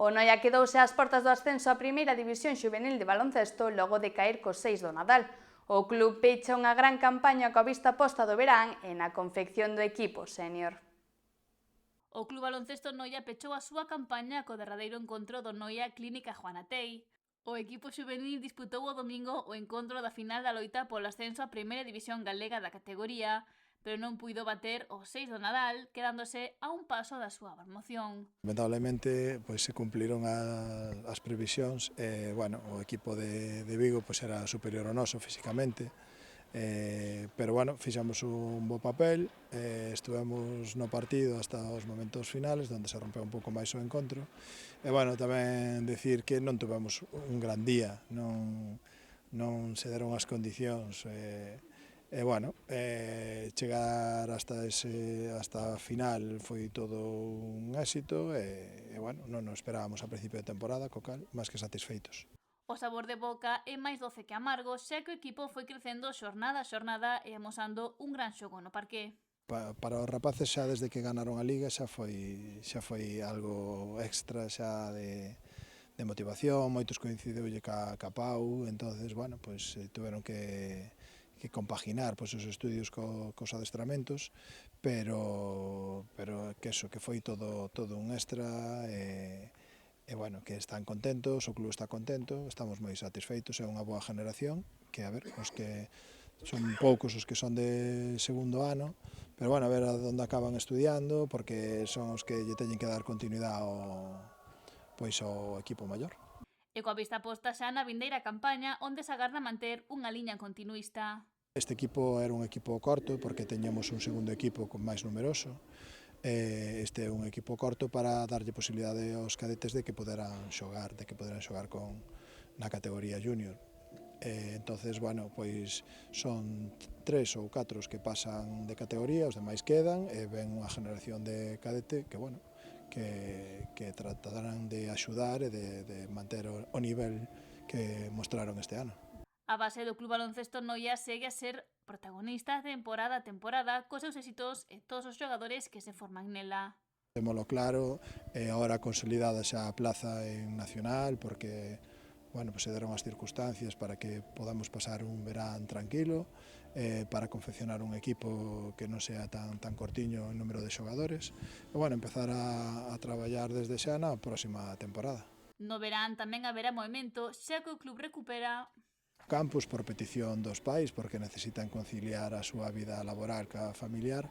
O Noia quedouse ás portas do ascenso á primeira división xuvenil de baloncesto logo de caer cos 6 do Nadal. O club pecha unha gran campaña coa vista posta do verán e na confección do equipo sénior. O Club Baloncesto Noia pechou a súa campaña co derradeiro encontro do Noia Clínica Juana Tei. O equipo xuvenil disputou o domingo o encontro da final da loita polo ascenso á primeira división galega da categoría, pero non puido bater os 6 do Nadal, quedándose a un paso da súa promoción. Lamentablemente pois, se cumpliron as previsións e bueno, o equipo de Vigo pois, era superior ao noso físicamente, pero bueno, fixamos un bo papel, estuvemos no partido hasta os momentos finales, onde se rompeu un pouco máis o encontro, e bueno, tamén decir que non tuvemos un gran día, non se deron as condicións, e bueno, chegar hasta a final foi todo un éxito e bueno, non nos esperábamos a principio de temporada, co cal, máis que satisfeitos. O sabor de boca é máis doce que amargo, xa que o equipo foi crecendo xornada a xornada e amosando un gran xogo no parqué. Para os rapaces xa desde que ganaron a Liga xa foi algo extra xa de motivación, moitos coincideulle ca Pau, entonces, bueno, pues tuveron que compaginar pues, os estudios cos adestramentos, pero que foi todo un extra e bueno, que están contentos, o club está contento, estamos moi satisfeitos, é unha boa generación, que a ver, os que son poucos os que son de segundo ano, pero bueno, a ver onde acaban estudiando, porque son os que lle teñen que dar continuidade ao equipo maior. E coa vista posta xa na vindeira campaña, onde se agarda manter unha liña continuista. Este equipo era un equipo corto, porque teñamos un segundo equipo máis numeroso, este é un equipo corto para darlle posibilidade aos cadetes de que poderan xogar na categoría junior. Entonces, bueno, pois son 3 ou 4 os que pasan de categoría, os demais quedan e ven unha generación de cadete que, bueno, que tratarán de axudar e de manter o nivel que mostraron este ano. A base do Club Baloncesto Noia segue a ser protagonista temporada a temporada cos seus éxitos e todos os xogadores que se forman nela. Témolo claro, agora consolidada xa a plaza en Nacional, porque bueno, pues se deron as circunstancias para que podamos pasar un verán tranquilo, para confeccionar un equipo que non sea tan cortiño en número de xogadores, e bueno, empezar a traballar desde xa na próxima temporada. No verán tamén haberá movimento, xa que o club recupera Campus por petición dos pais, porque necesitan conciliar a súa vida laboral ca familiar,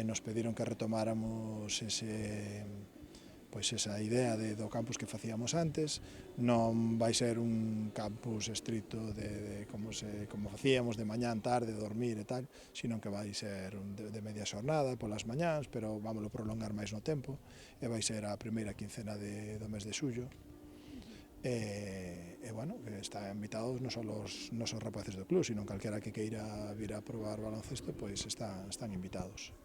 nos pediron que retomáramos esa idea do campus que facíamos antes. Non vai ser un campus estricto como facíamos de mañán, tarde, dormir e tal, sino que vai ser de media xornada polas mañáns, pero vámoslo prolongar máis no tempo, e vai ser a primeira quincena do mes de xullo. E bueno, están invitados non só os rapaces do club, sino calquera que queira vir a probar baloncesto, pois están invitados.